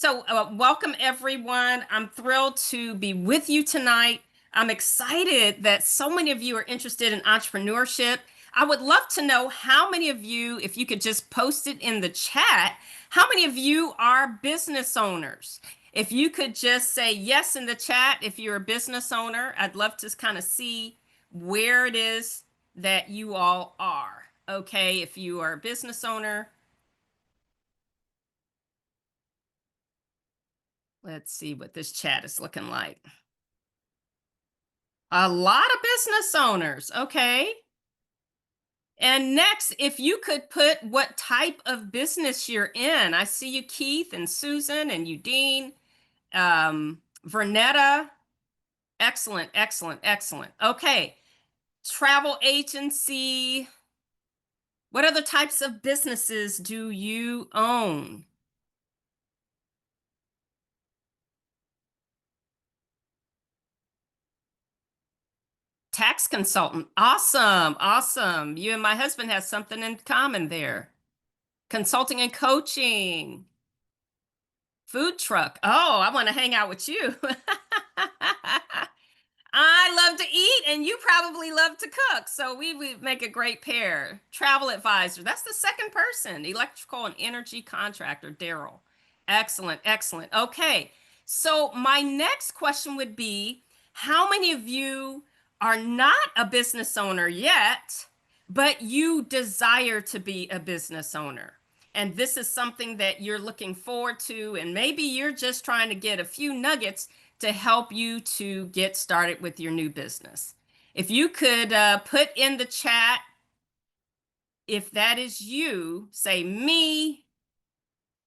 Welcome everyone. I'm thrilled to be with you tonight. I'm excited that so many of you are interested in entrepreneurship. I would love to know how many of you, if you could just post it in the chat, how many of you are business owners? If you could just say yes in the chat if you're a business owner, I'd love to kind of see where it is that you all are. Okay, if you are a business owner, let's see what this chat is looking like. A lot of business owners. Okay. And next, if you could put what type of business you're in. I see you, Keith and Susan and Udine, Vernetta. Excellent, excellent, excellent. Okay. Travel agency. What other types of businesses do you own? Tax consultant. Awesome, awesome. You and my husband have something in common there. Consulting and coaching. Food truck. Oh, I want to hang out with you. I love to eat, and you probably love to cook. So we would make a great pair. Travel advisor. That's the second person. Electrical and energy contractor, Daryl. Excellent, excellent. Okay. So my next question would be, how many of you are not a business owner yet, but you desire to be a business owner? And this is something that you're looking forward to, and maybe you're just trying to get a few nuggets to help you to get started with your new business. If you could put in the chat, if that is you, say me,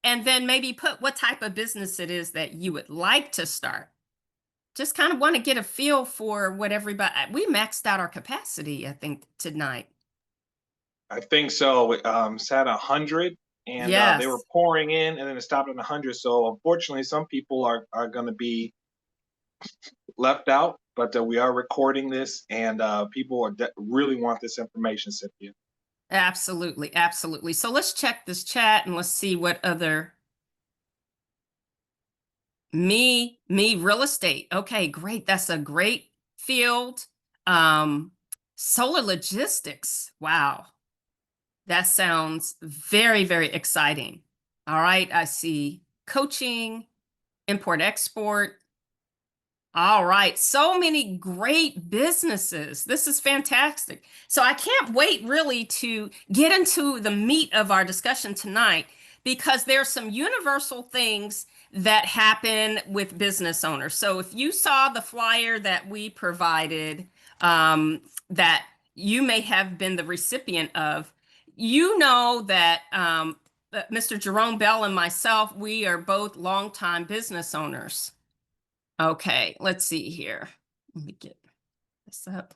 and then maybe put what type of business it is that you would like to start. Just kind of want to get a feel for what everybody, we maxed out our capacity, I think, tonight. I think so. It's at 100, and they were Yes. pouring in, and then it stopped at 100. So unfortunately, some people are going to be left out. But we are recording this, and people really want this information, Cynthia. Absolutely, absolutely. So let's check this chat and let's see what other me real estate. Okay, great. That's a great field. Um, Solar logistics. Wow. That sounds very, very exciting. All right, I see coaching, import export. All right, so many great businesses. This is fantastic. So I can't wait really to get into the meat of our discussion tonight because there are some universal things that happen with business owners. So if you saw the flyer that we provided, that you may have been the recipient of, you know that Mr. Jerome Bell and myself, we are both longtime business owners. Okay, let's see here. Let me get this up.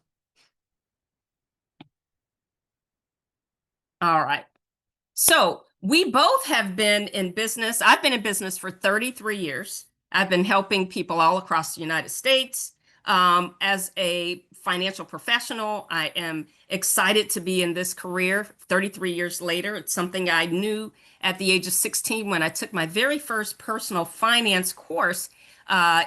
All right. So we both have been in business. I've been in business for 33 years. I've been helping people all across the United States. As a financial professional, I am excited to be in this career 33 years later. It's something I knew at the age of 16 when I took my very first personal finance course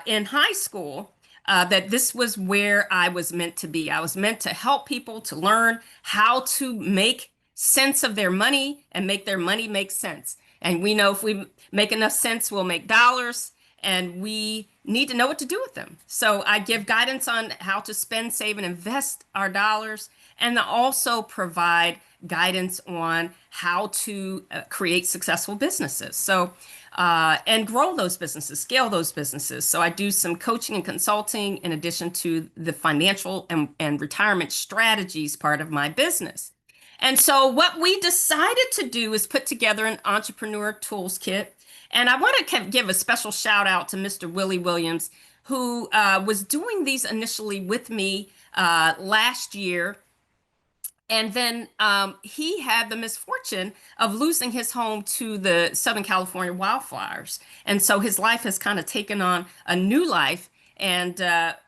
in high school. That this was where I was meant to be. I was meant to help people to learn how to make sense of their money and make their money make sense. And we know if we make enough sense, we'll make dollars, and we need to know what to do with them. So I give guidance on how to spend, save, and invest our dollars, and also provide guidance on how to create successful businesses. And grow those businesses, scale those businesses. So I do some coaching and consulting in addition to the financial and retirement strategies part of my business. And so what we decided to do is put together an entrepreneur tools kit. And I want to give a special shout out to Mr. Willie Williams, who was doing these initially with me last year. And then he had the misfortune of losing his home to the Southern California wildfires. And so his life has kind of taken on a new life. And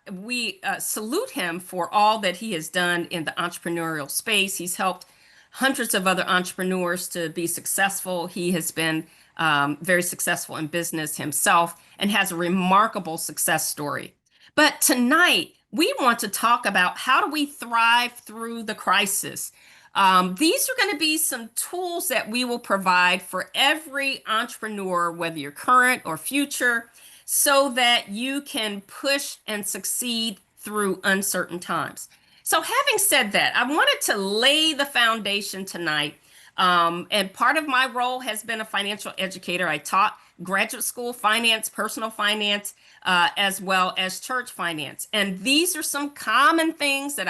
we salute him for all that he has done in the entrepreneurial space. He's helped hundreds of other entrepreneurs to be successful. He has been very successful in business himself and has a remarkable success story. But tonight, we want to talk about how do we thrive through the crisis. These are going to be some tools that we will provide for every entrepreneur, whether you're current or future, so that you can push and succeed through uncertain times. So, having said that, I wanted to lay the foundation tonight. And part of my role has been a financial educator. I taught graduate school finance, personal finance, as well as church finance. And these are some common things that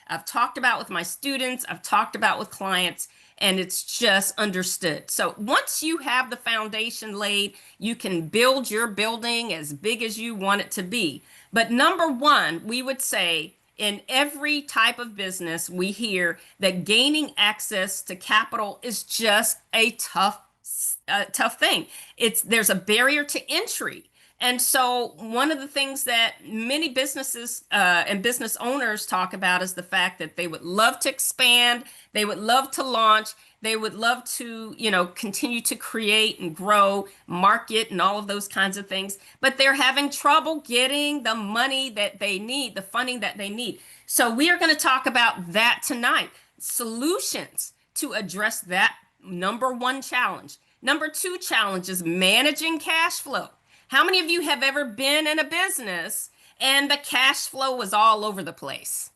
I've talked about with my students, I've talked about with clients, and it's just understood. So once you have the foundation laid, you can build your building as big as you want it to be. But number one, we would say in every type of business, we hear that gaining access to capital is just a tough thing. There's a barrier to entry. And so one of the things that many businesses and business owners talk about is the fact that they would love to expand, they would love to launch, they would love to, continue to create and grow, market and all of those kinds of things, but they're having trouble getting the money that they need, the funding that they need. So we are going to talk about that tonight, solutions to address that number one challenge. Number two challenge is managing cash flow. How many of you have ever been in a business and the cash flow was all over the place?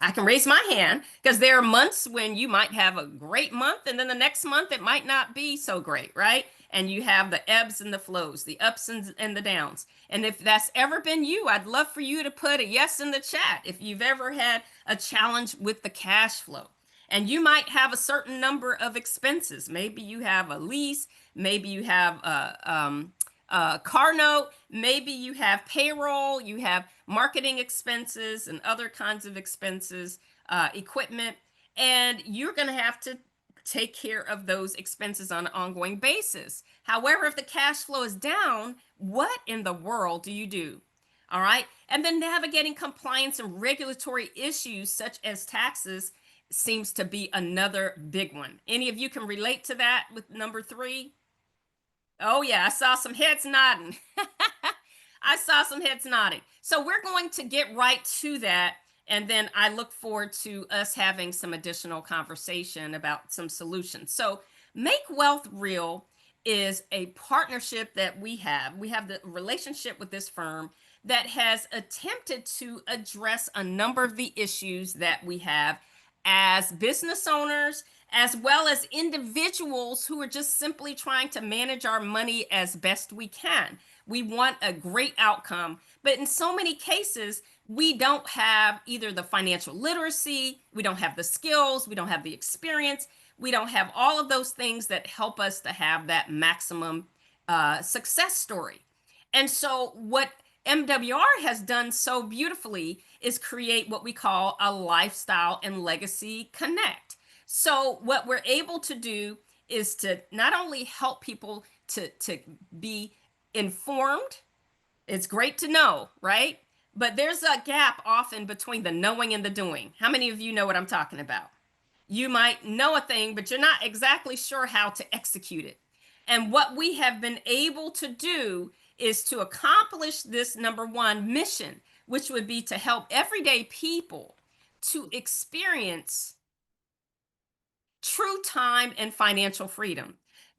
I can raise my hand because there are months when you might have a great month and then the next month it might not be so great, right? And you have the ebbs and the flows, the ups and the downs. And if that's ever been you, I'd love for you to put a yes in the chat if you've ever had a challenge with the cash flow. And you might have a certain number of expenses. Maybe you have a lease, maybe you have a car note, maybe you have payroll, you have marketing expenses and other kinds of expenses, equipment, and you're going to have to take care of those expenses on an ongoing basis. However, if the cash flow is down, what in the world do you do? All right. And then navigating compliance and regulatory issues such as taxes seems to be another big one. Any of you can relate to that with number three? Oh, yeah, I saw some heads nodding. I saw some heads nodding. So we're going to get right to that. And then I look forward to us having some additional conversation about some solutions. So Make Wealth Real is a partnership that we have. We have the relationship with this firm that has attempted to address a number of the issues that we have as business owners, as well as individuals who are just simply trying to manage our money as best we can. We want a great outcome, but in so many cases, we don't have either the financial literacy, we don't have the skills, we don't have the experience, we don't have all of those things that help us to have that maximum success story. And so what MWR has done so beautifully is create what we call a lifestyle and legacy connect. So what we're able to do is to not only help people to be informed, it's great to know, right? But there's a gap often between the knowing and the doing. How many of you know what I'm talking about? You might know a thing, but you're not exactly sure how to execute it. And what we have been able to do is to accomplish this number one mission, which would be to help everyday people to experience true time and financial freedom.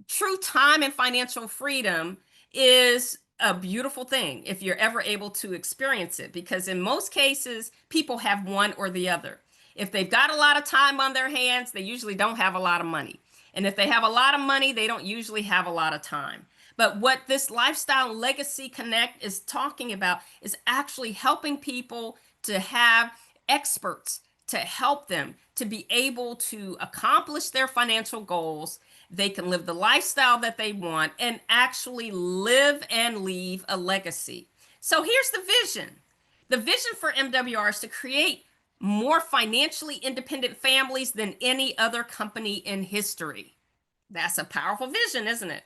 True time and financial freedom is a beautiful thing if you're ever able to experience it, because in most cases, people have one or the other. If they've got a lot of time on their hands, they usually don't have a lot of money. And if they have a lot of money, they don't usually have a lot of time. But what this Lifestyle Legacy Connect is talking about is actually helping people to have experts to help them to be able to accomplish their financial goals. They can live the lifestyle that they want and actually live and leave a legacy. So here's the vision. The vision for MWR is to create more financially independent families than any other company in history. That's a powerful vision, isn't it?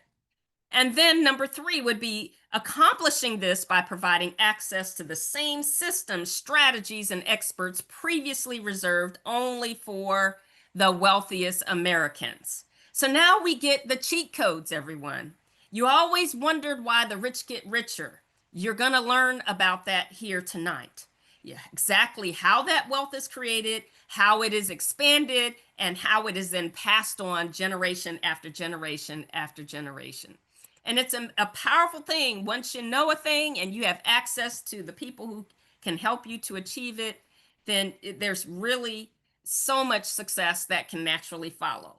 And then number three would be accomplishing this by providing access to the same systems, strategies, and experts previously reserved only for the wealthiest Americans. So now we get the cheat codes, everyone. You always wondered why the rich get richer. You're going to learn about that here tonight. Yeah, exactly how that wealth is created, how it is expanded, and how it is then passed on generation after generation after generation. And it's a powerful thing. Once you know a thing and you have access to the people who can help you to achieve it, then there's really so much success that can naturally follow.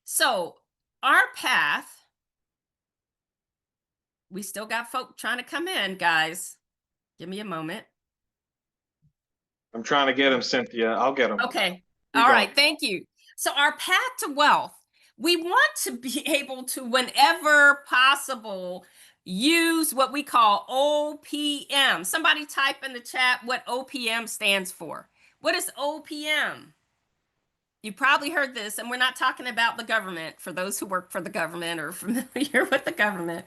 So, our path, we still got folk trying to come in, guys. Give me a moment. I'm trying to get them, Cynthia. I'll get them. Okay. Keep All going. right. Thank you. So, our path to wealth, we want to be able to, whenever possible, use what we call OPM. Somebody type in the chat what OPM stands for. What is OPM? You probably heard this, and we're not talking about the government for those who work for the government or familiar with the government.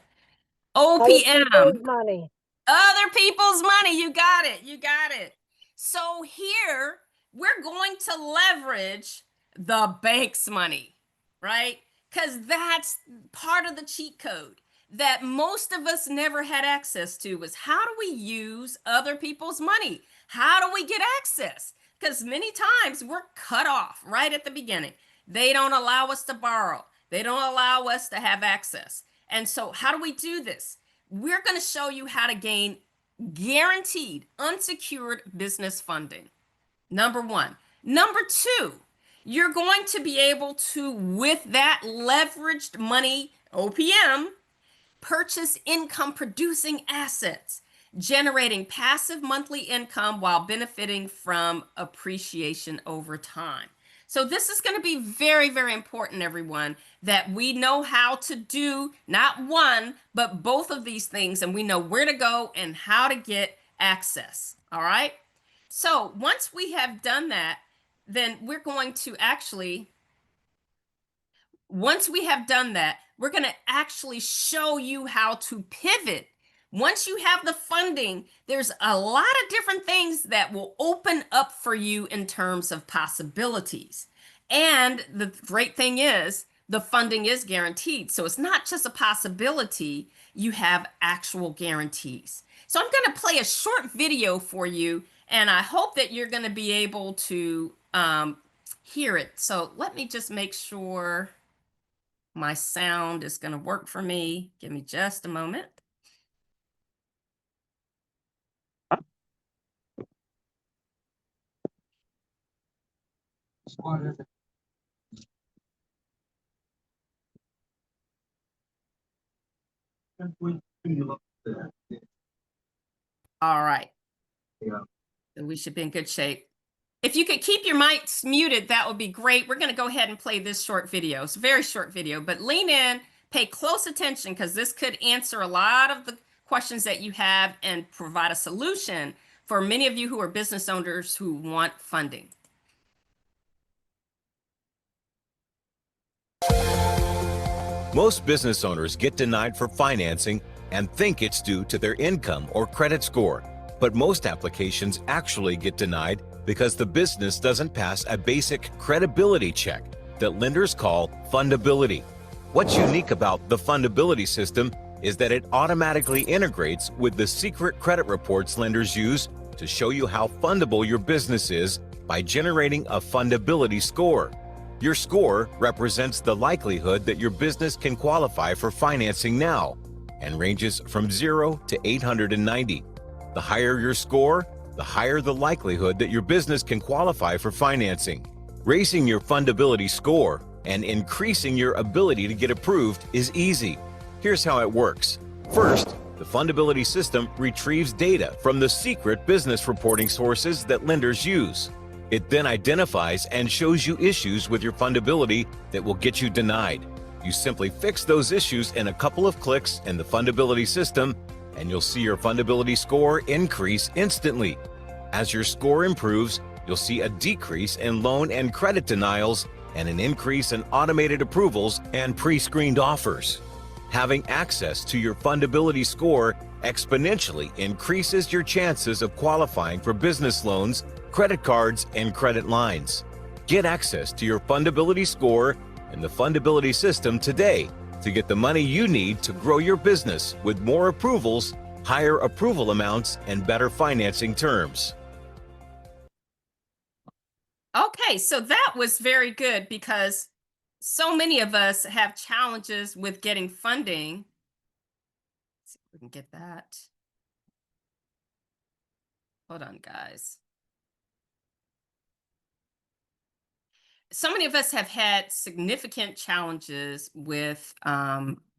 OPM. Other people's money. Other people's money. You got it. You got it. So here we're going to leverage the bank's money, right? Because that's part of the cheat code that most of us never had access to was how do we use other people's money? How do we get access? Because many times we're cut off right at the beginning. They don't allow us to borrow. They don't allow us to have access. And so how do we do this? We're going to show you how to gain guaranteed unsecured business funding. Number one. Number two, you're going to be able to, with that leveraged money, OPM, purchase income producing assets, generating passive monthly income while benefiting from appreciation over time. So this is going to be very, very important, everyone, that we know how to do not one, but both of these things, and we know where to go and how to get access. All right. So once we have done that, then we're going to actually, once we have done that, we're going to actually show you how to pivot. Once you have the funding, there's a lot of different things that will open up for you in terms of possibilities. And the great thing is the funding is guaranteed. So it's not just a possibility, you have actual guarantees. So I'm going to play a short video for you, and I hope that you're going to be able to hear it. So let me just make sure my sound is going to work for me. Give me just a moment. All right. So we should be in good shape. If you could keep your mics muted, that would be great. We're going to go ahead and play this short video. It's a very short video, but lean in, pay close attention, because this could answer a lot of the questions that you have and provide a solution for many of you who are business owners who want funding. Most business owners get denied for financing and think it's due to their income or credit score. But most applications actually get denied because the business doesn't pass a basic credibility check that lenders call fundability. What's unique about the fundability system is that it automatically integrates with the secret credit reports lenders use to show you how fundable your business is by generating a fundability score. Your score represents the likelihood that your business can qualify for financing now and ranges from 0 to 890. The higher your score, the higher the likelihood that your business can qualify for financing. Raising your fundability score and increasing your ability to get approved is easy. Here's how it works. First, the fundability system retrieves data from the secret business reporting sources that lenders use. It then identifies and shows you issues with your fundability that will get you denied. You simply fix those issues in a couple of clicks in the fundability system, and you'll see your fundability score increase instantly. As your score improves, you'll see a decrease in loan and credit denials and an increase in automated approvals and pre-screened offers. Having access to your fundability score exponentially increases your chances of qualifying for business loans, credit cards, and credit lines. Get access to your fundability score and the fundability system today to get the money you need to grow your business with more approvals, higher approval amounts, and better financing terms. Okay, so that was very good because so many of us have challenges with getting funding. Let's see if we can get that. Hold on, guys. So many of us have had significant challenges with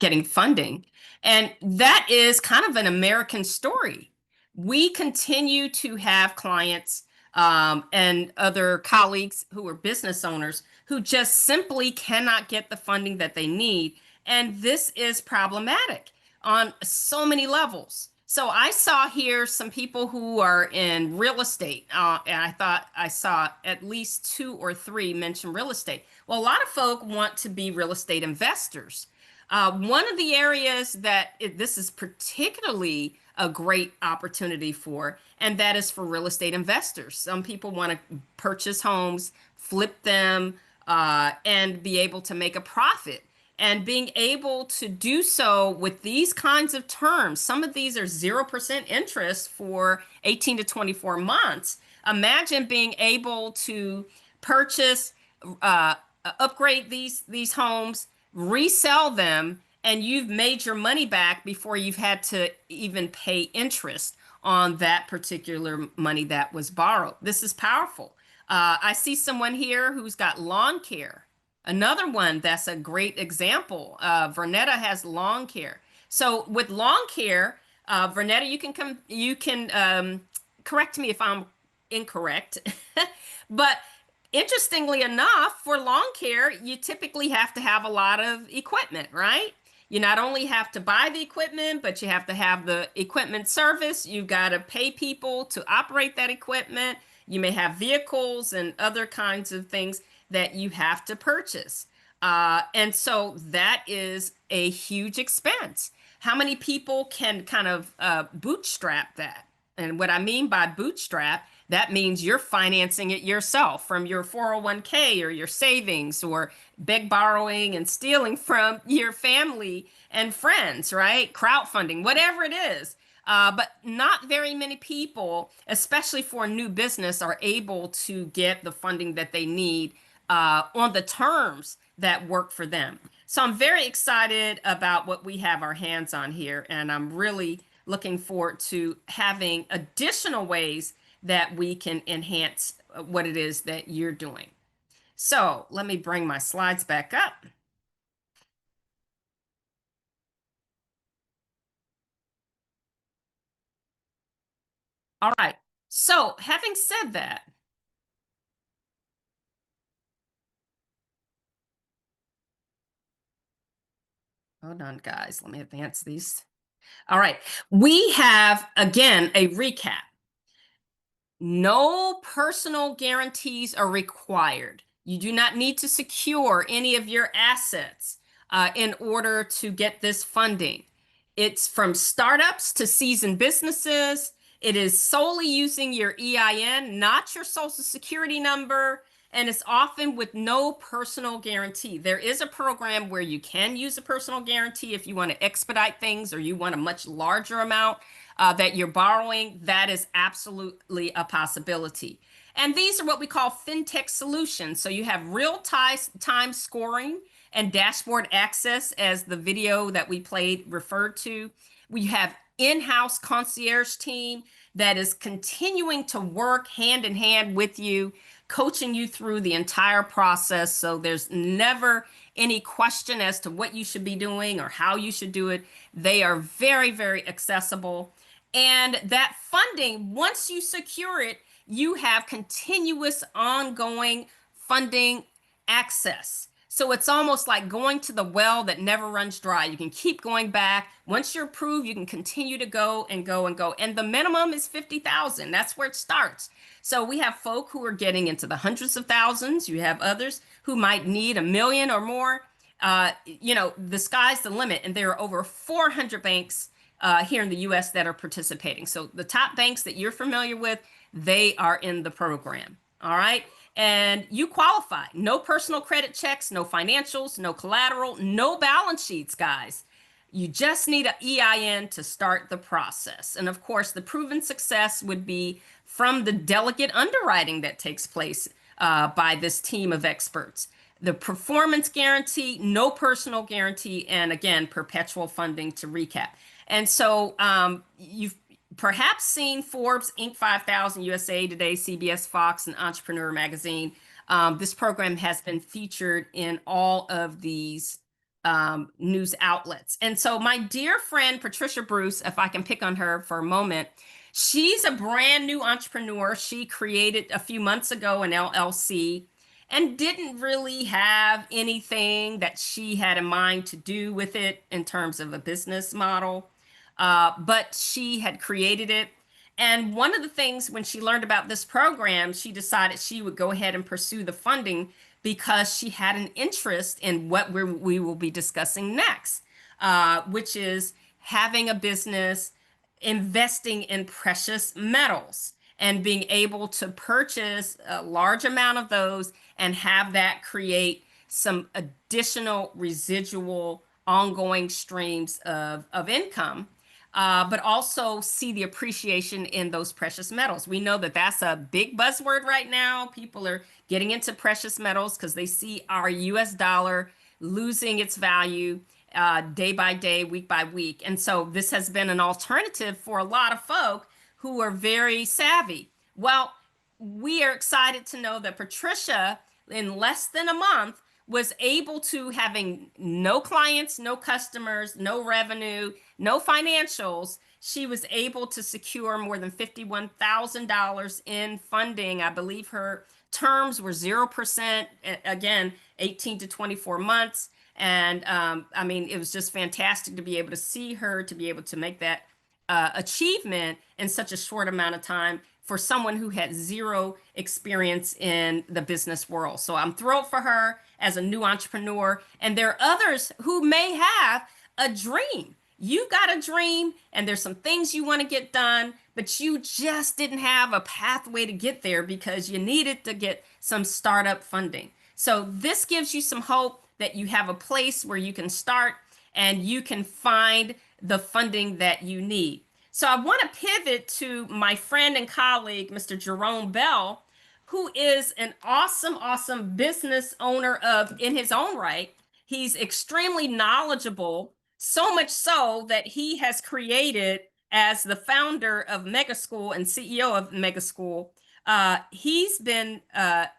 getting funding. And that is kind of an American story. We continue to have clients and other colleagues who are business owners who just simply cannot get the funding that they need. And this is problematic on so many levels. So I saw here some people who are in real estate, and I thought I saw at least 2 or 3 mention real estate. Well, a lot of folk want to be real estate investors. One of the areas that this is particularly a great opportunity for, and that is for real estate investors. Some people want to purchase homes, flip them, and be able to make a profit. And being able to do so with these kinds of terms, some of these are 0% interest for 18 to 24 months. Imagine being able to purchase, upgrade these homes, resell them, and you've made your money back before you've had to even pay interest on that particular money that was borrowed. This is powerful. I see someone here who's got lawn care. Another one that's a great example. Vernetta has lawn care. So with lawn care, Vernetta, you can correct me if I'm incorrect. But interestingly enough, for lawn care, you typically have to have a lot of equipment, right? You not only have to buy the equipment, but you have to have the equipment service. You've got to pay people to operate that equipment. You may have vehicles and other kinds of things that you have to purchase. And so that is a huge expense. How many people can kind of bootstrap that? And what I mean by bootstrap, that means you're financing it yourself from your 401k or your savings, or beg, borrowing, and stealing from your family and friends, right? Crowdfunding, whatever it is. But not very many people, especially for a new business, are able to get the funding that they need on the terms that work for them. So I'm very excited about what we have our hands on here, and I'm really looking forward to having additional ways that we can enhance what it is that you're doing. So let me bring my slides back up. All right. So having said that, hold on, guys, let me advance these. All right. We have, again, a recap. No personal guarantees are required. You do not need to secure any of your assets in order to get this funding. It's from startups to seasoned businesses. It is solely using your EIN, not your social security number, and it's often with no personal guarantee. There is a program where you can use a personal guarantee if you want to expedite things or you want a much larger amount that you're borrowing. That is absolutely a possibility. And these are what we call fintech solutions. So you have real-time scoring and dashboard access, as the video that we played referred to. We have in-house concierge team that is continuing to work hand in hand with you, coaching you through the entire process. So there's never any question as to what you should be doing or how you should do it. They are very, very accessible. And that funding, once you secure it, you have continuous ongoing funding access. So it's almost like going to the well that never runs dry. You can keep going back. Once you're approved, you can continue to go and go and go. And the minimum is 50,000. That's where it starts. So we have folk who are getting into the hundreds of thousands. You have others who might need 1 million or more. The sky's the limit. And there are over 400 banks here in the US that are participating. So the top banks that you're familiar with, they are in the program. All right. and you qualify. No personal credit checks, no financials, no collateral, no balance sheets, guys. You just need an EIN to start the process. And of course, the proven success would be from the delegate underwriting that takes place by this team of experts. The performance guarantee, no personal guarantee, and again, perpetual funding to recap. And so you've perhaps seen Forbes, Inc. 5000, USA Today, CBS, Fox, and Entrepreneur Magazine. This program has been featured in all of these news outlets. And so my dear friend, Patricia Bruce, if I can pick on her for a moment, she's a brand new entrepreneur. She created a few months ago an LLC and didn't really have anything that she had in mind to do with it in terms of a business model. But she had created it. And one of the things when she learned about this program, she decided she would go ahead and pursue the funding because she had an interest in what we will be discussing next, which is having a business investing in precious metals and being able to purchase a large amount of those and have that create some additional residual ongoing streams of income, but also see the appreciation in those precious metals. We know that that's a big buzzword right now. People are getting into precious metals because they see our US dollar losing its value day by day, week by week. And so this has been an alternative for a lot of folk who are very savvy. Well, we are excited to know that Patricia, in less than a month, was able to, having no clients, no customers, no revenue, no financials, she was able to secure more than $51,000 in funding. I believe her terms were 0%, again, 18 to 24 months. And I mean, it was just fantastic to be able to see her, to be able to make that achievement in such a short amount of time for someone who had zero experience in the business world. So I'm thrilled for her as a new entrepreneur. And there are others who may have a dream. You got a dream and there's some things you want to get done, but you just didn't have a pathway to get there because you needed to get some startup funding. So this gives you some hope that you have a place where you can start and you can find the funding that you need. So I want to pivot to my friend and colleague, Mr. Jerome Bell, who is an awesome, awesome business owner in his own right. He's extremely knowledgeable, so much so that he has created, as the founder of Mega School and CEO of Mega School, he's been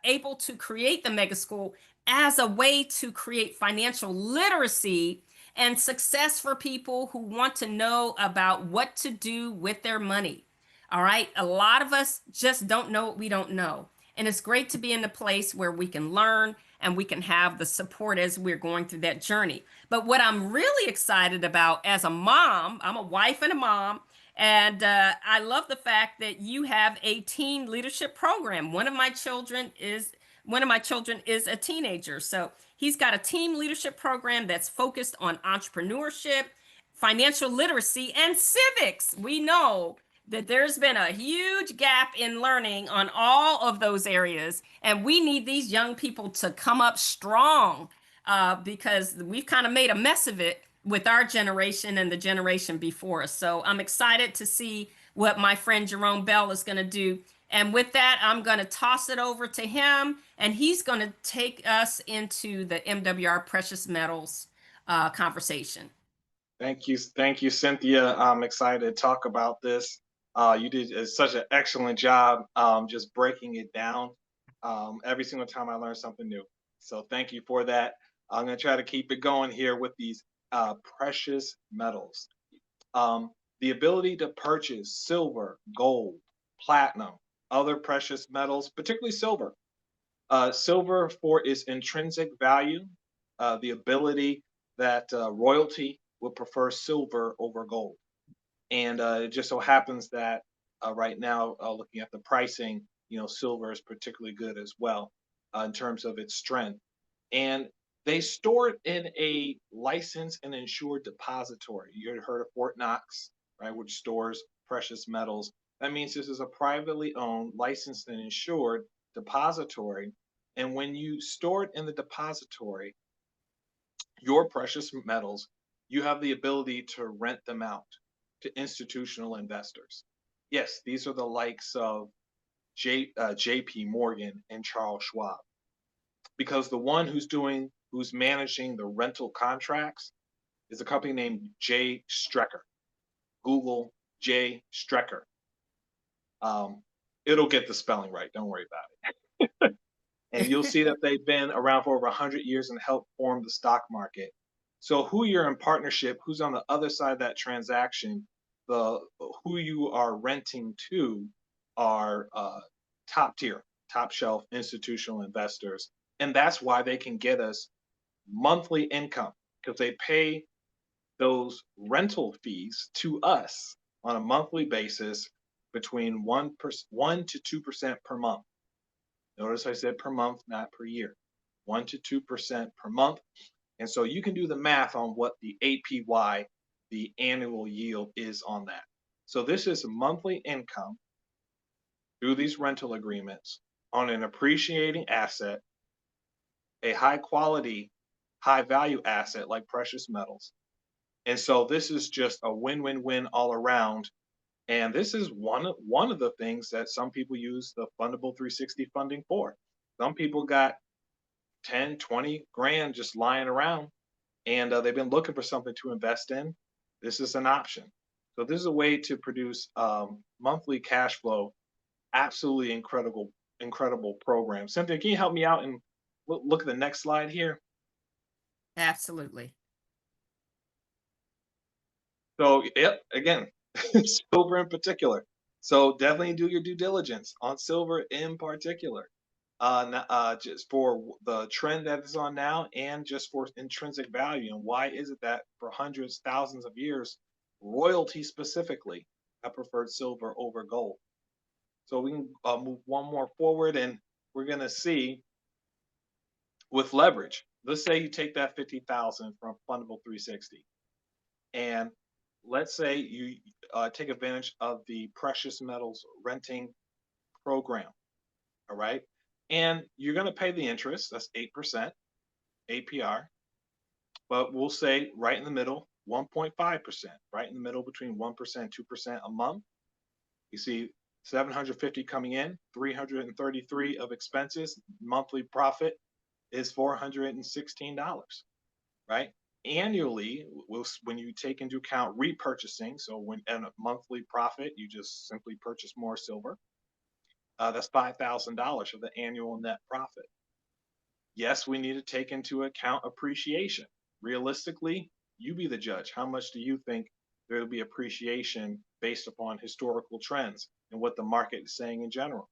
able to create the Mega School as a way to create financial literacy and success for people who want to know about what to do with their money. All right. A lot of us just don't know what we don't know. And it's great to be in a place where we can learn and we can have the support as we're going through that journey. But what I'm really excited about as a mom, I'm a wife and a mom, and I love the fact that you have a teen leadership program. One of my children is a teenager. So he's got a team leadership program that's focused on entrepreneurship, financial literacy, and civics. We know that there's been a huge gap in learning on all of those areas. And we need these young people to come up strong because we've kind of made a mess of it with our generation and the generation before us. So I'm excited to see what my friend Jerome Bell is going to do. And with that, I'm going to toss it over to him, and he's going to take us into the MWR precious metals conversation. Thank you, Cynthia. I'm excited to talk about this. You did such an excellent job just breaking it down. Every single time I learn something new. So thank you for that. I'm going to try to keep it going here with these precious metals. The ability to purchase silver, gold, platinum, other precious metals, particularly silver. Silver for its intrinsic value, the ability that royalty would prefer silver over gold. And it just so happens that right now, looking at the pricing, silver is particularly good as well in terms of its strength. And they store it in a licensed and insured depository. You had heard of Fort Knox, right, which stores precious metals. That means this is a privately owned, licensed, and insured depository. And when you store it in the depository, your precious metals, you have the ability to rent them out to institutional investors. Yes, these are the likes of JP Morgan and Charles Schwab, because the one who's managing the rental contracts is a company named J Strecker. Google J Strecker. It'll get the spelling right. Don't worry about it. And you'll see that they've been around for over 100 years and helped form the stock market. So who you're in partnership, who's on the other side of that transaction, who you are renting to are top tier, top shelf institutional investors. And that's why they can get us monthly income, because they pay those rental fees to us on a monthly basis between 1 to 2% per month. Notice I said per month, not per year. 1 to 2% per month. And so you can do the math on what the APY, the annual yield, is on that. So this is monthly income through these rental agreements on an appreciating asset, a high quality, high value asset like precious metals. And so this is just a win-win-win all around. And this is one of the things that some people use the Fundable 360 funding for. Some people got 10, 20 grand just lying around, and they've been looking for something to invest in. This is an option. So this is a way to produce monthly cash flow. Absolutely incredible program. Cynthia, can you help me out and look at the next slide here? Absolutely. So, yep, again, silver in particular. So definitely do your due diligence on silver in particular, just for the trend that is on now and just for intrinsic value. And why is it that for hundreds, thousands of years, royalty specifically have preferred silver over gold? So we can move one more forward, and we're going to see with leverage. Let's say you take that 50,000 from Fundable 360, and let's say you take advantage of the precious metals renting program. All right. And you're going to pay the interest. That's 8% APR. But we'll say right in the middle, 1.5%, right in the middle between 1% and 2% a month. You see 750 coming in, 333 of expenses. Monthly profit is $416, right? Annually, when you take into account repurchasing, so when in a monthly profit, you just simply purchase more silver. That's $5,000 of the annual net profit. Yes, we need to take into account appreciation. Realistically, you be the judge. How much do you think there will be appreciation based upon historical trends and what the market is saying in general?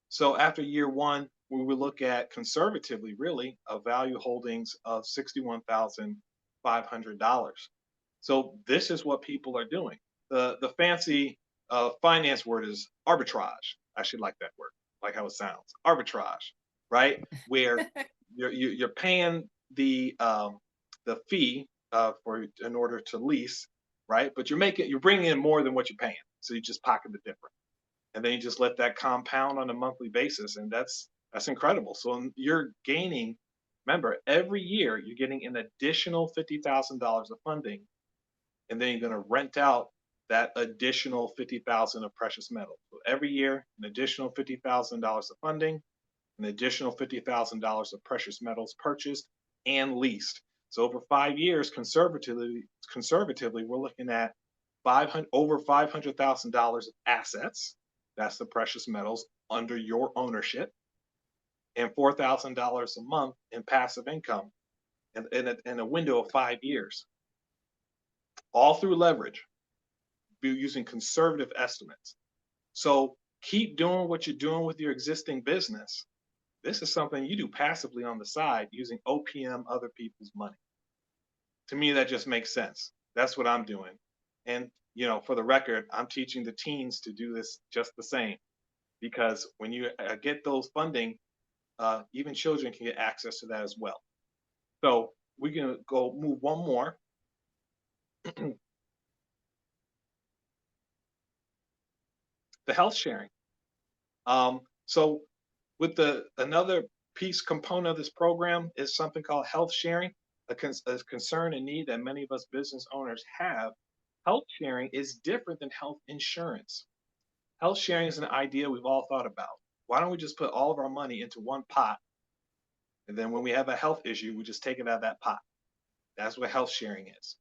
So after year one, we will look at conservatively, really, a value holdings of $61,500. So this is what people are doing. The fancy finance word is arbitrage. I actually like that word, like how it sounds. Arbitrage, right? Where you're paying the fee in order to lease, right? But you're bringing in more than what you're paying, so you just pocket the difference, and then you just let that compound on a monthly basis, and that's incredible. So you're gaining. Remember, every year you're getting an additional $50,000 of funding, and then you're going to rent out that additional $50,000 of precious metal. So every year, an additional $50,000 of funding, an additional $50,000 of precious metals purchased and leased. So over 5 years, conservatively, we're looking at over $500,000 of assets. That's the precious metals under your ownership, and $4,000 a month in passive income in a window of 5 years, all through leverage, using conservative estimates. So keep doing what you're doing with your existing business. This is something you do passively on the side using OPM, other people's money. To me, that just makes sense. That's what I'm doing. And, for the record, I'm teaching the teens to do this just the same, because when you get those funding, even children can get access to that as well. So we're going to go move one more. The health sharing. So with the another piece component of this program is something called health sharing, a concern and need that many of us business owners have. Health sharing is different than health insurance. Health sharing is an idea we've all thought about. Why don't we just put all of our money into one pot? And then when we have a health issue, we just take it out of that pot. That's what health sharing is.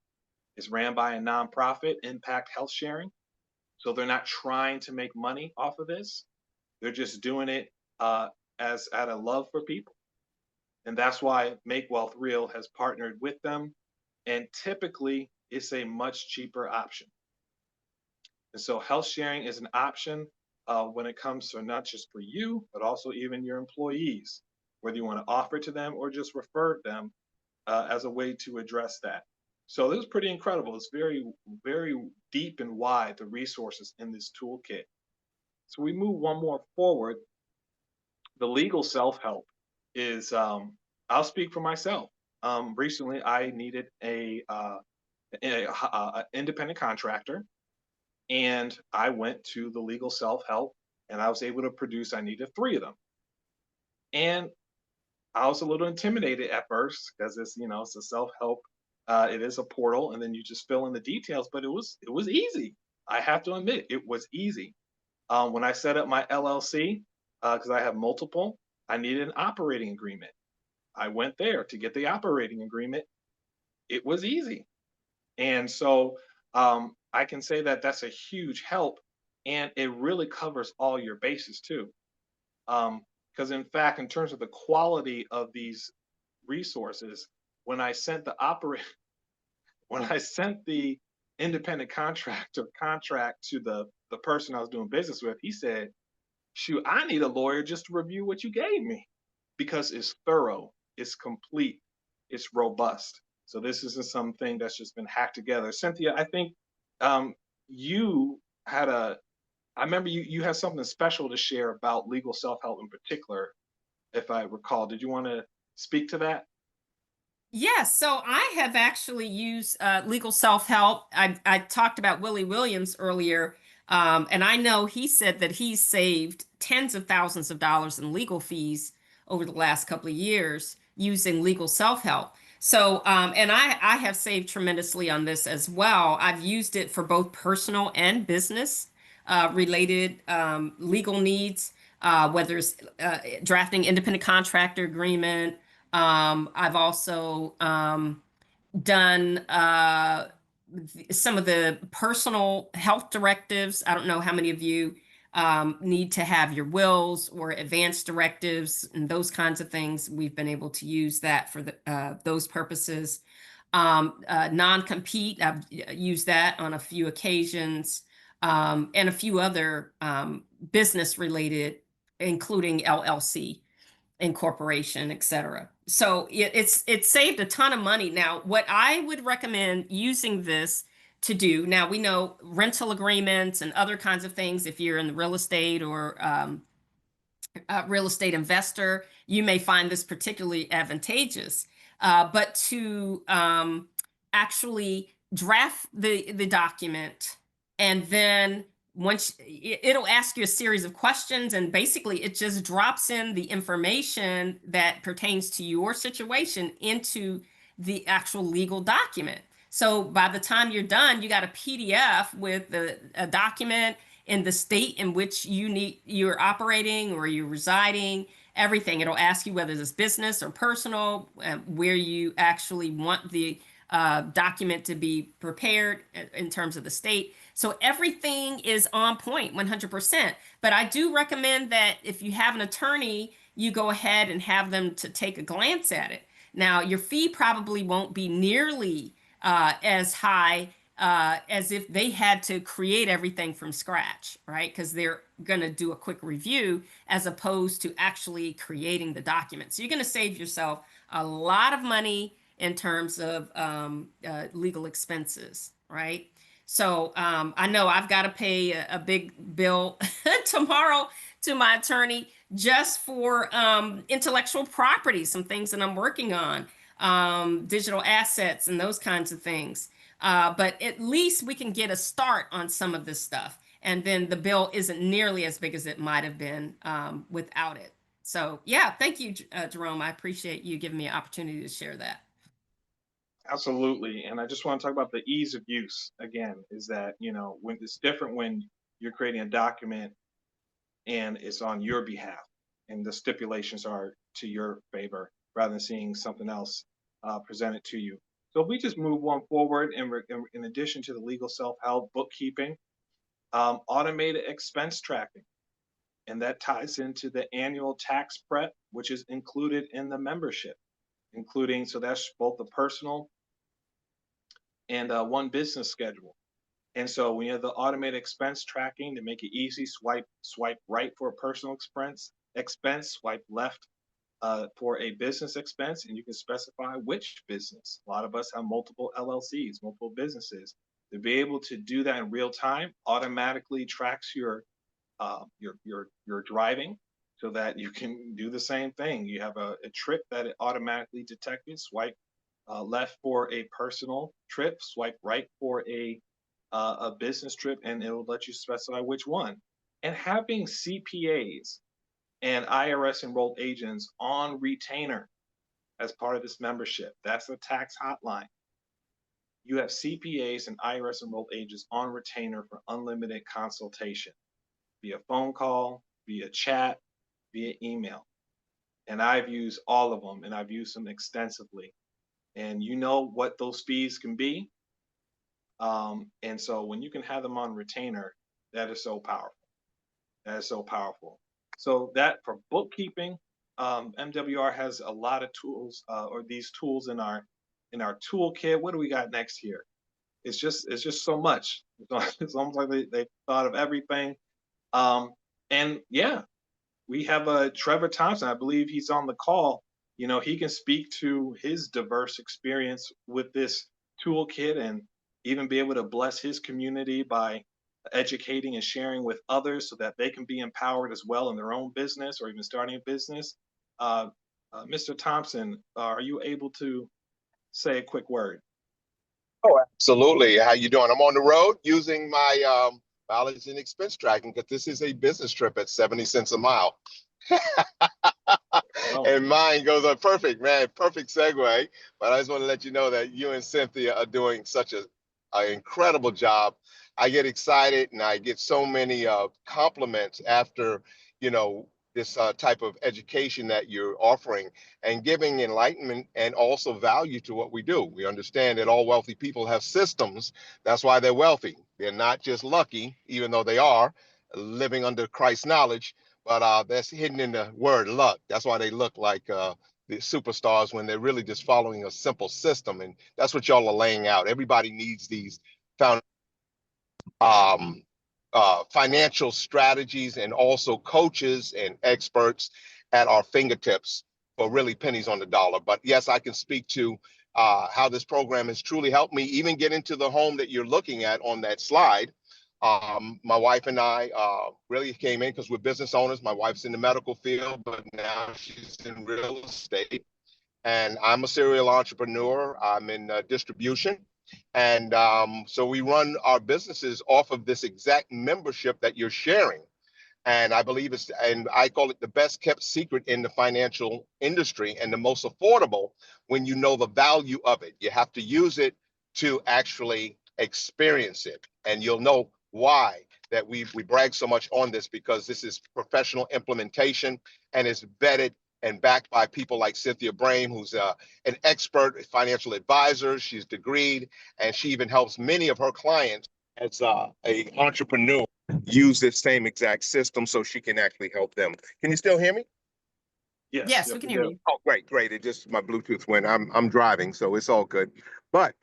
It's ran by a nonprofit, Impact Health Sharing. So they're not trying to make money off of this. They're just doing it as out of love for people. And that's why Make Wealth Real has partnered with them. And typically, it's a much cheaper option. And so health sharing is an option when it comes to not just for you, but also even your employees, whether you want to offer it to them or just refer them as a way to address that. So this is pretty incredible. It's very, very deep and wide, the resources in this toolkit. So we move one more forward. The legal self-help is, I'll speak for myself. Recently, I needed a independent contractor, and I went to the legal self-help, and I was able to produce. I needed 3 of them, and I was a little intimidated at first because it's a self-help. It is a portal, and then you just fill in the details. But it was easy. I have to admit, it was easy. When I set up my LLC, because I have multiple, I needed an operating agreement. I went there to get the operating agreement. It was easy. And so I can say that that's a huge help, and it really covers all your bases too. Because in fact, in terms of the quality of these resources, when I sent the operate, when I sent the independent contractor contract to the person I was doing business with, he said, "Shoot, I need a lawyer just to review what you gave me because it's thorough, it's complete, it's robust." So this isn't something that's just been hacked together. Cynthia, I think you had I remember you had something special to share about legal self-help in particular, if I recall. Did you want to speak to that? Yes, so I have actually used legal self-help. I talked about Willie Williams earlier, and I know he said that he's saved tens of thousands of dollars in legal fees over the last couple of years using legal self-help. So, and I have saved tremendously on this as well. I've used it for both personal and business related legal needs, whether it's drafting independent contractor agreement. I've also done some of the personal health directives. I don't know how many of you need to have your wills or advanced directives and those kinds of things. We've been able to use that for those purposes. Non-compete, I've used that on a few occasions, and a few other business related, including LLC incorporation, et cetera. So it's saved a ton of money. Now, what I would recommend using this to do, now we know rental agreements and other kinds of things, if you're in the real estate or real estate investor, you may find this particularly advantageous. But to actually draft the document, and then once it'll ask you a series of questions, and basically it just drops in the information that pertains to your situation into the actual legal document. So by the time you're done, you got a PDF with a document in the state in which you're operating or you're residing, everything. It'll ask you whether it's business or personal, where you actually want the document to be prepared in terms of the state. So everything is on point 100%. But I do recommend that if you have an attorney, you go ahead and have them to take a glance at it. Now, your fee probably won't be nearly as high as if they had to create everything from scratch, right? Because they're going to do a quick review as opposed to actually creating the document. So you're going to save yourself a lot of money in terms of legal expenses, right? So I know I've got to pay a big bill tomorrow to my attorney just for intellectual property, some things that I'm working on, digital assets and those kinds of things. But at least we can get a start on some of this stuff. And then the bill isn't nearly as big as it might have been without it. So yeah, thank you, Jerome. I appreciate you giving me an opportunity to share that. Absolutely. And I just want to talk about the ease of use again, is that, when it's different when you're creating a document and it's on your behalf and the stipulations are to your favor rather than seeing something else presented to you. So if we just move one forward, in addition to the legal self-help, bookkeeping, automated expense tracking, and that ties into the annual tax prep, which is included in the membership, including, so that's both the personal and one business schedule. And so when you have the automated expense tracking to make it easy, swipe right for a personal expense, swipe left for a business expense, and you can specify which business. A lot of us have multiple LLCs, multiple businesses. To be able to do that in real time, automatically tracks your driving, so that you can do the same thing. You have a trip that it automatically detected. Swipe left for a personal trip, swipe right for a business trip, and it will let you specify which one. And having CPAs and IRS enrolled agents on retainer as part of this membership. That's the tax hotline. You have CPAs and IRS enrolled agents on retainer for unlimited consultation via phone call, via chat, via email. And I've used all of them, and I've used them extensively. And you know what those fees can be. And so when you can have them on retainer, that is so powerful. That is so powerful. So that for bookkeeping, MWR has a lot of tools, or these tools in our toolkit. What do we got next here? It's just so much. It's almost like they thought of everything. And yeah, we have Trevor Thompson. I believe he's on the call. He can speak to his diverse experience with this toolkit and even be able to bless his community by educating and sharing with others so that they can be empowered as well in their own business or even starting a business. Mr. Thompson, are you able to say a quick word? Oh, absolutely. How you doing? I'm on the road using my mileage and expense tracking because this is a business trip at 70 cents a mile. Oh, And mine goes on perfect, man. Perfect segue. But I just want to let you know that you and Cynthia are doing such an incredible job. I get excited and I get so many compliments after, you know, this type of education that you're offering and giving enlightenment and also value to what we do. We understand that all wealthy people have systems. That's why they're wealthy. They're not just lucky, even though they are living under Christ's knowledge, but that's hidden in the word luck. That's why they look like the superstars when they're really just following a simple system. And that's what y'all are laying out. Everybody needs these found um, financial strategies and also coaches and experts at our fingertips for really pennies on the dollar. But yes, I can speak to how this program has truly helped me even get into the home that you're looking at on that slide. My wife and I really came in because we're business owners. My wife's in the medical field, but now she's in real estate. And I'm a serial entrepreneur. I'm in distribution. And so we run our businesses off of this exact membership that you're sharing. And I believe and I call it the best kept secret in the financial industry and the most affordable when you know the value of it. You have to use it to actually experience it. And you'll know why that we brag so much on this, because this is professional implementation and is vetted and backed by people like Cynthia Brame, who's an expert financial advisor. She's degreed, and she even helps many of her clients as a entrepreneur use this same exact system so she can actually help them. Can you still hear me? Yes, we can hear you. Oh, great. It just my Bluetooth went. I'm driving, so it's all good. But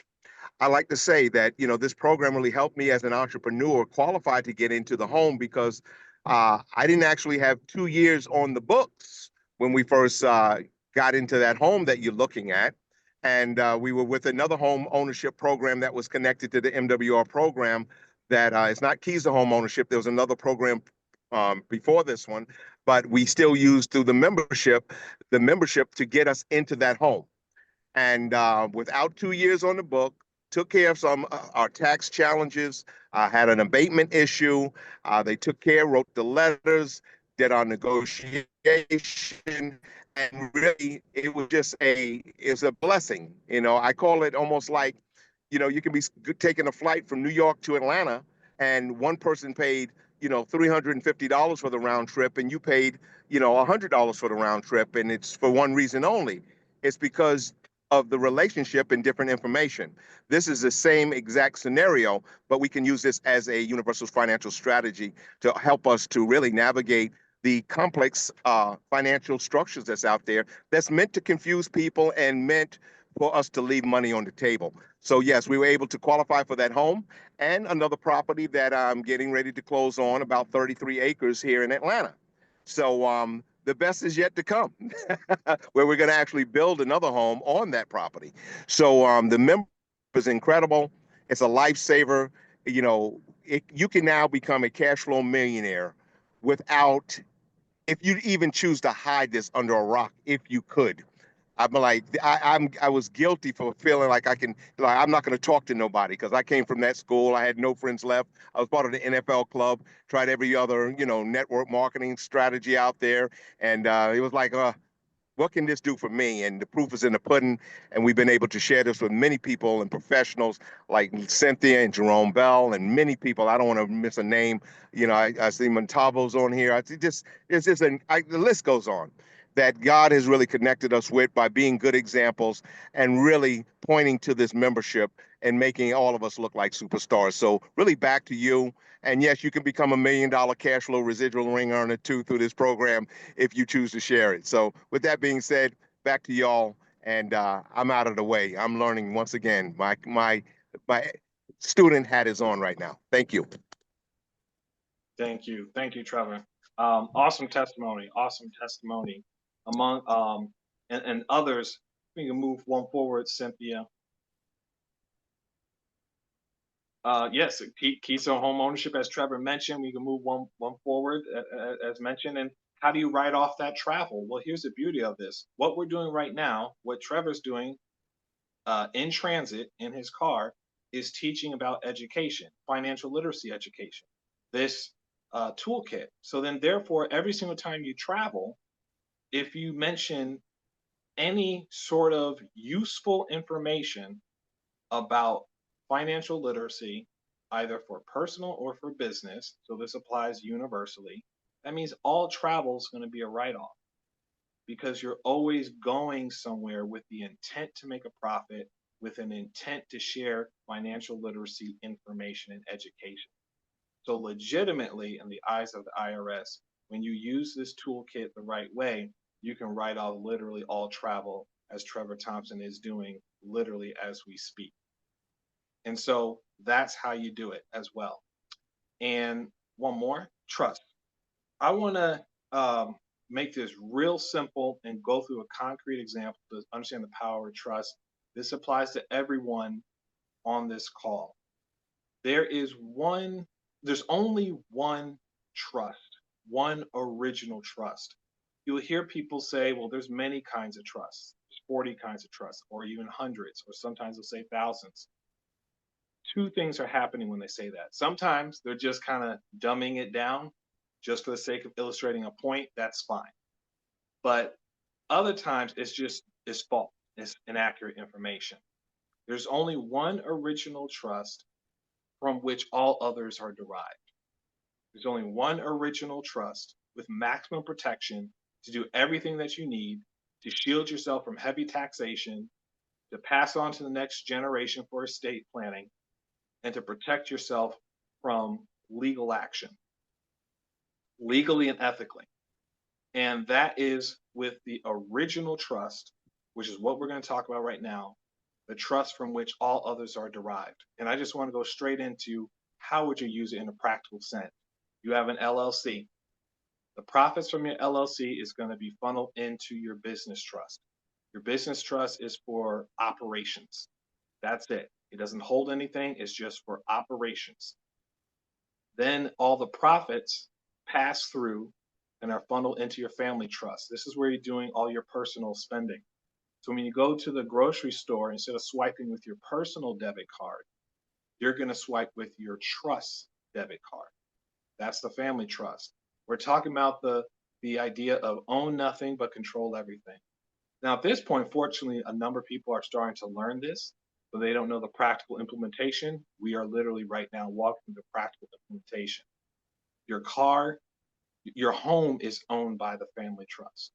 I like to say that, you know, this program really helped me as an entrepreneur qualified to get into the home because I didn't actually have 2 years on the books when we first got into that home that you're looking at. And we were with another home ownership program that was connected to the MWR program that it's not Keys to Home Ownership. There was another program before this one, but we still used through the membership to get us into that home. And without 2 years on the book, took care of some our tax challenges, had an abatement issue. They took care, wrote the letters, did our negotiation, and really it was just it's a blessing. You know, I call it almost like, you know, you can be taking a flight from New York to Atlanta, and one person paid, you know, $350 for the round trip, and you paid, you know, $100 for the round trip, and it's for one reason only. It's because of the relationship and different information. This is the same exact scenario, but we can use this as a universal financial strategy to help us to really navigate the complex financial structures that's out there, that's meant to confuse people and meant for us to leave money on the table. So yes, we were able to qualify for that home and another property that I'm getting ready to close on, about 33 acres here in Atlanta. So the best is yet to come, where we're going to actually build another home on that property. So the member is incredible. It's a lifesaver. You know, you can now become a cash flow millionaire without, if you even choose to hide this under a rock, if you could. I'm like, I was guilty for feeling like I'm not going to talk to nobody, because I came from that school. I had no friends left. I was part of the NFL club, tried every other, you know, network marketing strategy out there. And it was like, what can this do for me? And the proof is in the pudding. And we've been able to share this with many people and professionals like Cynthia and Jerome Bell and many people. I don't want to miss a name. You know, I see Montavo's on here. It's just the list goes on, that God has really connected us with by being good examples and really pointing to this membership and making all of us look like superstars. So really back to you. And yes, you can become $1 million cash flow residual ring earner too through this program if you choose to share it. So with that being said, back to y'all. And I'm out of the way. I'm learning once again. My student hat is on right now. Thank you. Thank you, Trevor. Awesome testimony. Awesome testimony. Among and others, we can move one forward, Cynthia. Yes, Keystone home ownership, as Trevor mentioned, we can move one forward, as mentioned. And how do you write off that travel? Well, here's the beauty of this. What we're doing right now, what Trevor's doing in transit in his car, is teaching about education, financial literacy education, this toolkit. So then, therefore, every single time you travel, if you mention any sort of useful information about financial literacy, either for personal or for business, so this applies universally, that means all travel is going to be a write-off, because you're always going somewhere with the intent to make a profit, with an intent to share financial literacy information and education. So legitimately, in the eyes of the IRS, when you use this toolkit the right way, you can write off literally all travel, as Trevor Thompson is doing literally as we speak. And so that's how you do it as well. And one more, trust. I want to make this real simple and go through a concrete example to understand the power of trust. This applies to everyone on this call. There's only one trust, one original trust. You'll hear people say, well, there's many kinds of trusts. There's 40 kinds of trusts, or even hundreds, or sometimes they'll say thousands. Two things are happening when they say that. Sometimes they're just kind of dumbing it down just for the sake of illustrating a point. That's fine. But other times it's false. It's inaccurate information. There's only one original trust from which all others are derived. There's only one original trust with maximum protection to do everything that you need to shield yourself from heavy taxation, to pass on to the next generation for estate planning, and to protect yourself from legal action, legally and ethically. And that is with the original trust, which is what we're going to talk about right now, the trust from which all others are derived. And I just want to go straight into how would you use it in a practical sense. You have an LLC. The profits from your LLC is going to be funneled into your business trust. Your business trust is for operations. That's it. It doesn't hold anything. It's just for operations. Then all the profits pass through and are funneled into your family trust. This is where you're doing all your personal spending. So when you go to the grocery store, instead of swiping with your personal debit card, you're going to swipe with your trust debit card. That's the family trust. We're talking about the idea of own nothing but control everything. Now, at this point, fortunately, a number of people are starting to learn this, but they don't know the practical implementation. We are literally right now walking the practical implementation. Your car, your home is owned by the family trust.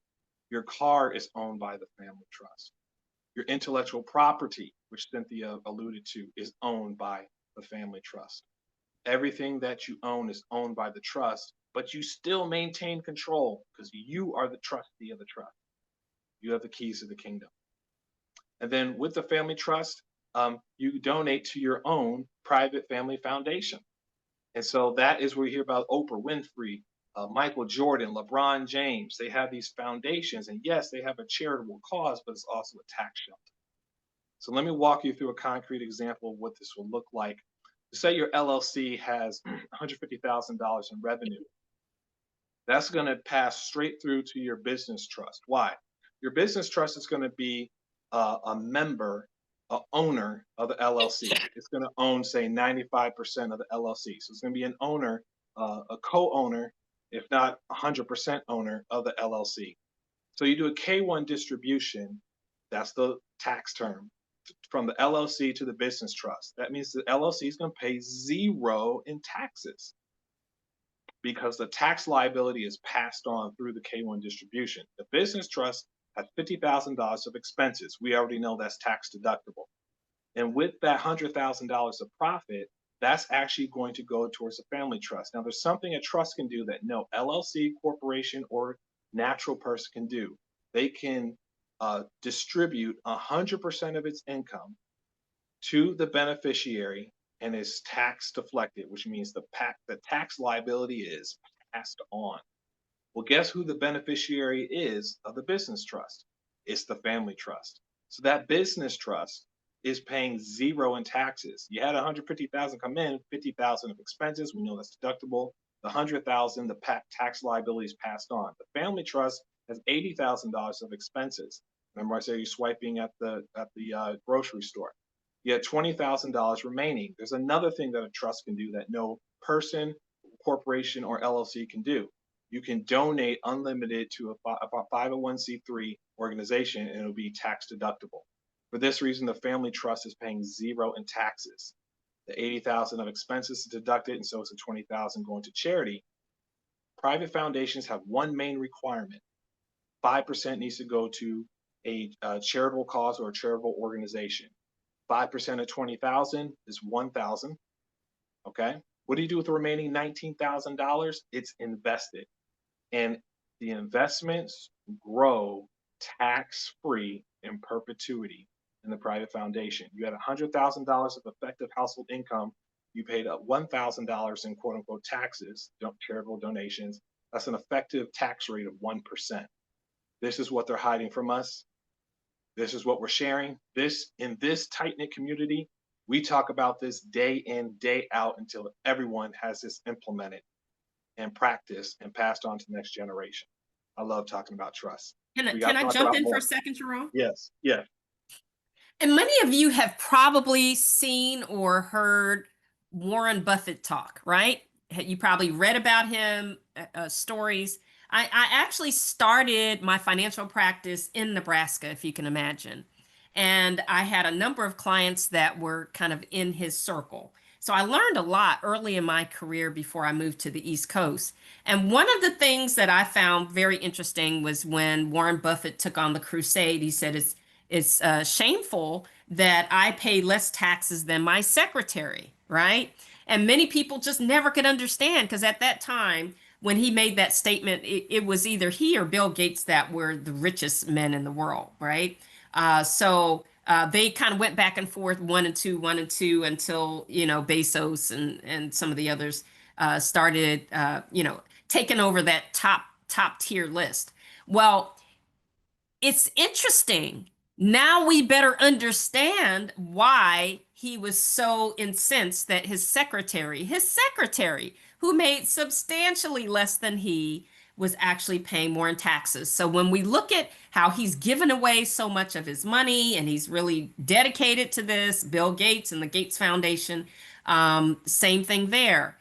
Your car is owned by the family trust. Your intellectual property, which Cynthia alluded to, is owned by the family trust. Everything that you own is owned by the trust, but you still maintain control because you are the trustee of the trust. You have the keys to the kingdom. And then with the family trust, you donate to your own private family foundation. And so that is where you hear about Oprah Winfrey, Michael Jordan, LeBron James. They have these foundations, and yes, they have a charitable cause, but it's also a tax shelter. So let me walk you through a concrete example of what this will look like. Say your LLC has $150,000 in revenue. That's going to pass straight through to your business trust. Why? Your business trust is going to be a member, a owner of the LLC. It's going to own, say, 95% of the LLC. So it's going to be an owner, a co-owner, if not 100% owner of the LLC. So you do a K-1 distribution, that's the tax term, from the LLC to the business trust. That means the LLC is going to pay zero in taxes because the tax liability is passed on through the K-1 distribution. The business trust has $50,000 of expenses. We already know that's tax deductible. And with that $100,000 of profit, that's actually going to go towards the family trust. Now, there's something a trust can do that no LLC, corporation, or natural person can do. They can distribute 100% of its income to the beneficiary and is tax deflected, which means the tax liability is passed on. Well, guess who the beneficiary is of the business trust? It's the family trust. So that business trust is paying zero in taxes. You had 150,000 come in, 50,000 of expenses. We know that's deductible. The 100,000, the tax liability is passed on. The family trust has $80,000 of expenses. Remember I said you're swiping at the grocery store. You had $20,000 remaining. There's another thing that a trust can do that no person, corporation, or LLC can do. You can donate unlimited to a 501c3 organization and it'll be tax deductible. For this reason, the family trust is paying zero in taxes. The 80,000 of expenses is deducted, and so it's the 20,000 going to charity. Private foundations have one main requirement. 5% needs to go to a charitable cause or a charitable organization. 5% of 20,000 is 1,000. Okay. What do you do with the remaining $19,000? It's invested, and the investments grow tax-free in perpetuity in the private foundation. You had $100,000 of effective household income. You paid $1,000 in quote unquote taxes, charitable donations. That's an effective tax rate of 1%. This is what they're hiding from us. This is what we're sharing. In this tight-knit community, we talk about this day in, day out until everyone has this implemented and practiced and passed on to the next generation. I love talking about trust. Can I jump in for a second, Jerome? Yes, yes. And many of you have probably seen or heard Warren Buffett talk, right? You probably read about him, stories. I actually started my financial practice in Nebraska, if you can imagine. And I had a number of clients that were kind of in his circle. So I learned a lot early in my career before I moved to the East Coast. And one of the things that I found very interesting was when Warren Buffett took on the crusade. He said it's shameful that I pay less taxes than my secretary, right? And many people just never could understand because at that time, when he made that statement, it was either he or Bill Gates that were the richest men in the world, right? So they kind of went back and forth, one and two, until, Bezos and some of the others started, taking over that top tier list. Well, it's interesting. Now we better understand why he was so incensed that his secretary, who made substantially less than he, was actually paying more in taxes. So when we look at how he's given away so much of his money and he's really dedicated to this, Bill Gates and the Gates Foundation, same thing there.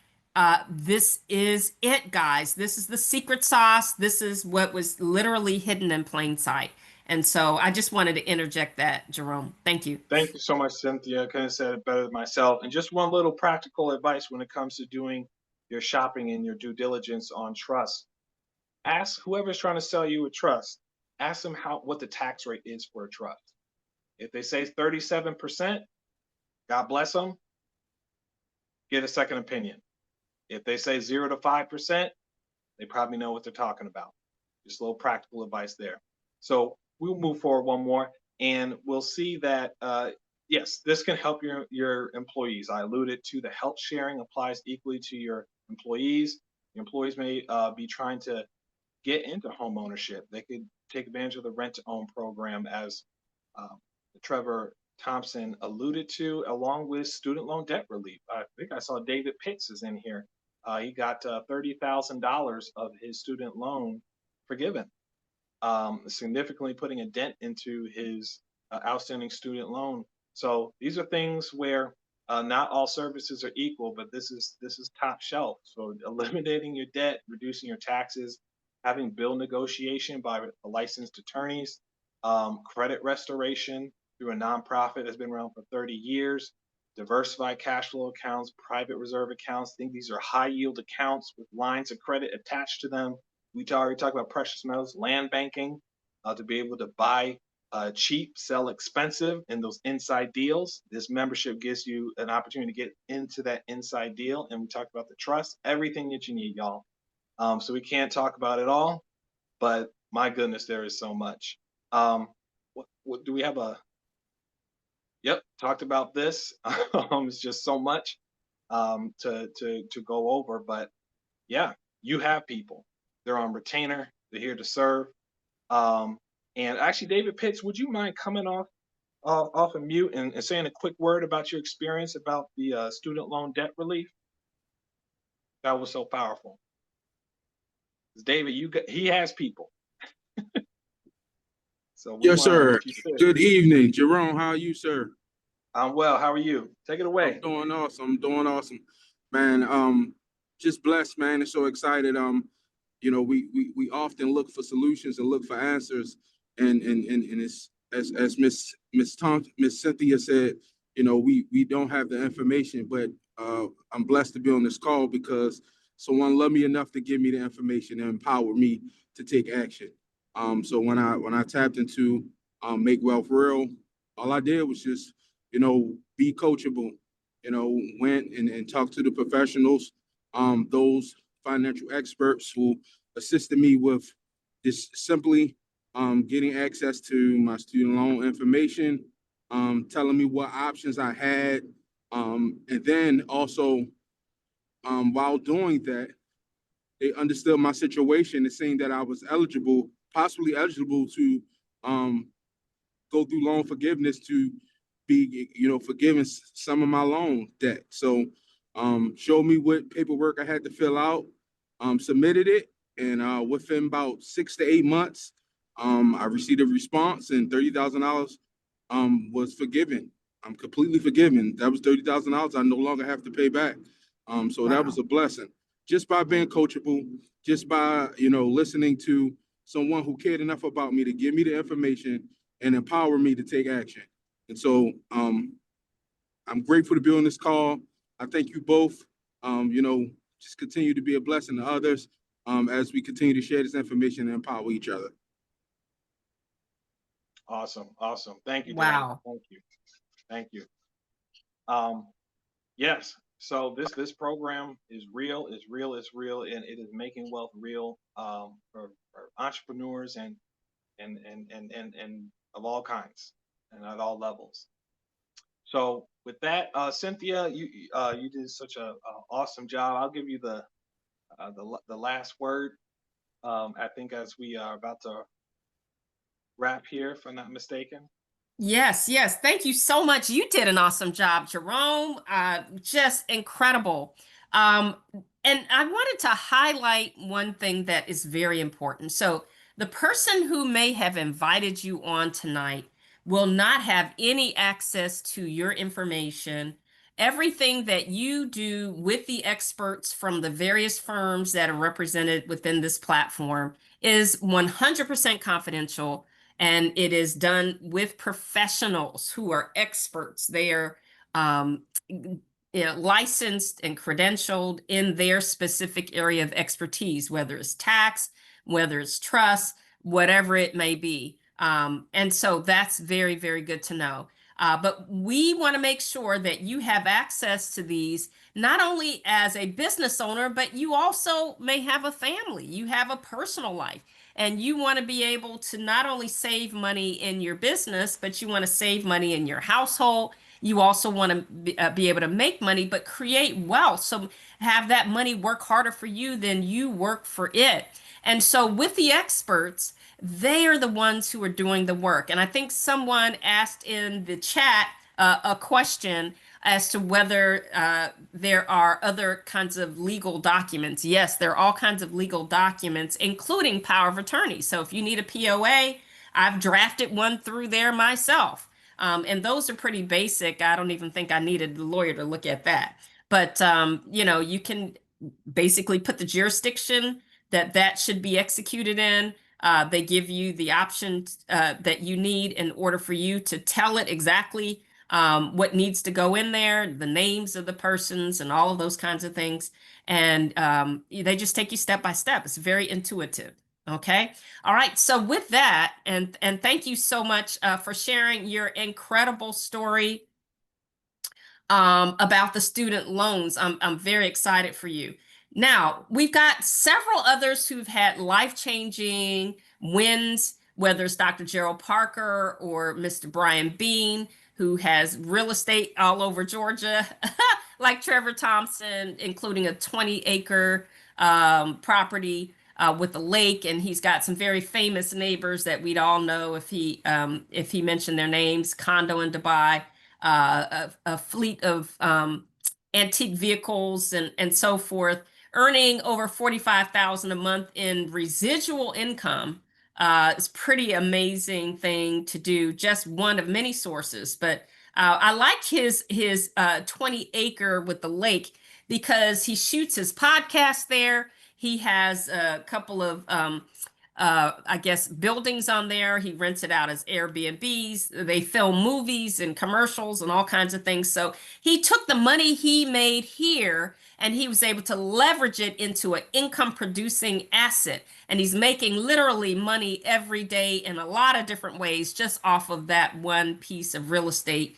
This is it, guys. This is the secret sauce. This is what was literally hidden in plain sight. And so I just wanted to interject that, Jerome. Thank you. Thank you so much, Cynthia. I couldn't have said it better than myself. And just one little practical advice when it comes to doing your shopping and your due diligence on trust. Ask whoever's trying to sell you a trust, ask them what the tax rate is for a trust. If they say 37%, God bless them, get a second opinion. If they say 0 to 5%, they probably know what they're talking about. Just a little practical advice there. So we'll move forward one more, and we'll see that, yes, this can help your employees. I alluded to the health sharing applies equally to your employees. Your employees may be trying to get into home ownership. They could take advantage of the rent to own program, as Trevor Thompson alluded to, along with student loan debt relief. I think I saw David Pitts is in here. He got $30,000 of his student loan forgiven, significantly putting a dent into his outstanding student loan. So these are things where not all services are equal, but this is top shelf. So eliminating your debt, reducing your taxes, having bill negotiation by licensed attorneys, credit restoration through a nonprofit that's been around for 30 years, diversified cash flow accounts, private reserve accounts. I think these are high yield accounts with lines of credit attached to them. We already talked about precious metals, land banking, to be able to buy cheap, sell expensive in those inside deals. This membership gives you an opportunity to get into that inside deal. And we talked about the trust, everything that you need, y'all. So we can't talk about it all, but my goodness, there is so much. What do we have Yep, talked about this. It's just so much to go over, but yeah, you have people. They're on retainer. They're here to serve. And actually, David Pitts, would you mind coming off of mute and saying a quick word about your experience about the student loan debt relief? That was so powerful. David, he has people. So we Yes, want to sir. let you share. Good evening, Jerome. How are you, sir? I'm well. How are you? Take it away. I'm doing awesome. I'm doing awesome, man. Just blessed, man, and so excited. We often look for solutions and look for answers, and it's as Miss Cynthia said, we don't have the information, but I'm blessed to be on this call because someone loved me enough to give me the information and empower me to take action. So when I tapped into Make Wealth Real, all I did was just be coachable, went and talked to the professionals, those financial experts who assisted me with just simply getting access to my student loan information, telling me what options I had. And then also, while doing that, they understood my situation and saying that I was possibly eligible to go through loan forgiveness to be, forgiving some of my loan debt. So showed me what paperwork I had to fill out, submitted it, and within about 6 to 8 months, I received a response and $30,000 was forgiven. I'm completely forgiven. That was $30,000 I no longer have to pay back. So that was a blessing. Just by being coachable, just by, listening to someone who cared enough about me to give me the information and empower me to take action. And so I'm grateful to be on this call. I thank you both. Just continue to be a blessing to others as we continue to share this information and empower each other. Awesome. Thank you, Wow. Dan. Thank you. Yes. So this program is real, and it is making wealth real for entrepreneurs and of all kinds and at all levels. So with that, Cynthia, you did such a awesome job. I'll give you the last word. I think as we are about to wrap here, if I'm not mistaken. Yes. Thank you so much. You did an awesome job, Jerome. Just incredible. And I wanted to highlight one thing that is very important. So the person who may have invited you on tonight will not have any access to your information Everything that you do with the experts from the various firms that are represented within this platform is 100% confidential, and it is done with professionals who are experts. They are um, licensed and credentialed in their specific area of expertise, whether it's tax, whether it's trust, whatever it may be. And so that's very, very good to know. But we want to make sure that you have access to these, not only as a business owner, but you also may have a family, you have a personal life, and you want to be able to not only save money in your business, but you want to save money in your household. You also want to be able to make money, but create wealth. So have that money work harder for you than you work for it. And so with the experts, they are the ones who are doing the work. And I think someone asked in the chat a question as to whether there are other kinds of legal documents. Yes, there are all kinds of legal documents, including power of attorney. So if you need a POA, I've drafted one through there myself. And those are pretty basic. I don't even think I needed a lawyer to look at that. But, you can basically put the jurisdiction that should be executed in. They give you the options that you need in order for you to tell it exactly what needs to go in there, the names of the persons and all of those kinds of things. And they just take you step by step. It's very intuitive. Okay. All right. So with that, and thank you so much for sharing your incredible story about the student loans. I'm very excited for you. Now, we've got several others who've had life-changing wins, whether it's Dr. Gerald Parker or Mr. Brian Bean, who has real estate all over Georgia, like Trevor Thompson, including a 20-acre property with a lake, and he's got some very famous neighbors that we'd all know if he mentioned their names. Condo in Dubai, a fleet of antique vehicles and so forth, earning over 45,000 a month in residual income. It's pretty amazing thing to do. Just one of many sources, but I like his 20-acre with the lake because he shoots his podcast there. He has a couple of I guess buildings on there. He rents it out as Airbnbs. They film movies and commercials and all kinds of things. So he took the money he made here and he was able to leverage it into an income producing asset. And he's making literally money every day in a lot of different ways just off of that one piece of real estate,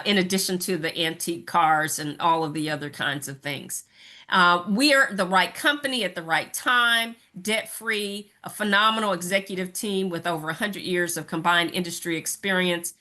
in addition to the antique cars and all of the other kinds of things. We are the right company at the right time, debt-free, a phenomenal executive team with over 100 years of combined industry experience,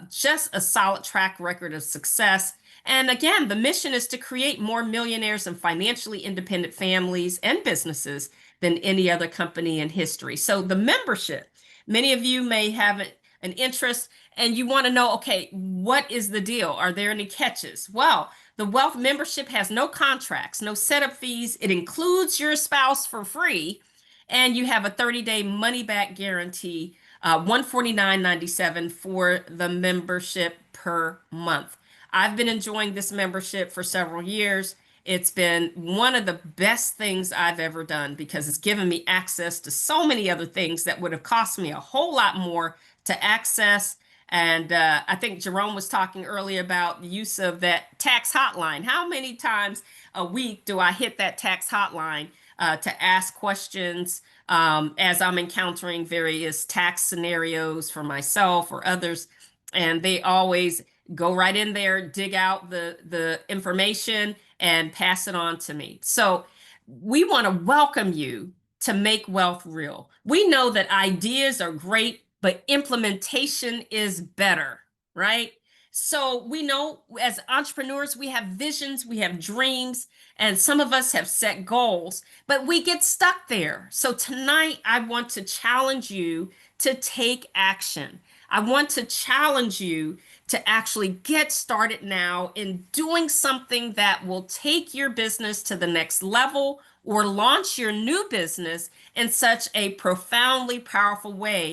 just a solid track record of success. And again, the mission is to create more millionaires and financially independent families and businesses than any other company in history. So the membership, many of you may have an interest and you want to know, okay, what is the deal? Are there any catches? Well, the wealth membership has no contracts, no setup fees. It includes your spouse for free, and you have a 30-day money-back guarantee, $149.97 for the membership per month. I've been enjoying this membership for several years. It's been one of the best things I've ever done because it's given me access to so many other things that would have cost me a whole lot more to access. And I think Jerome was talking earlier about the use of that tax hotline. How many times a week do I hit that tax hotline to ask questions as I'm encountering various tax scenarios for myself or others? And they always go right in there, dig out the information and pass it on to me. So we want to welcome you to Make Wealth Real. We know that ideas are great, but implementation is better, right? So we know as entrepreneurs, we have visions, we have dreams, and some of us have set goals, but we get stuck there. So tonight, I want to challenge you to take action. I want to challenge you to actually get started now in doing something that will take your business to the next level or launch your new business in such a profoundly powerful way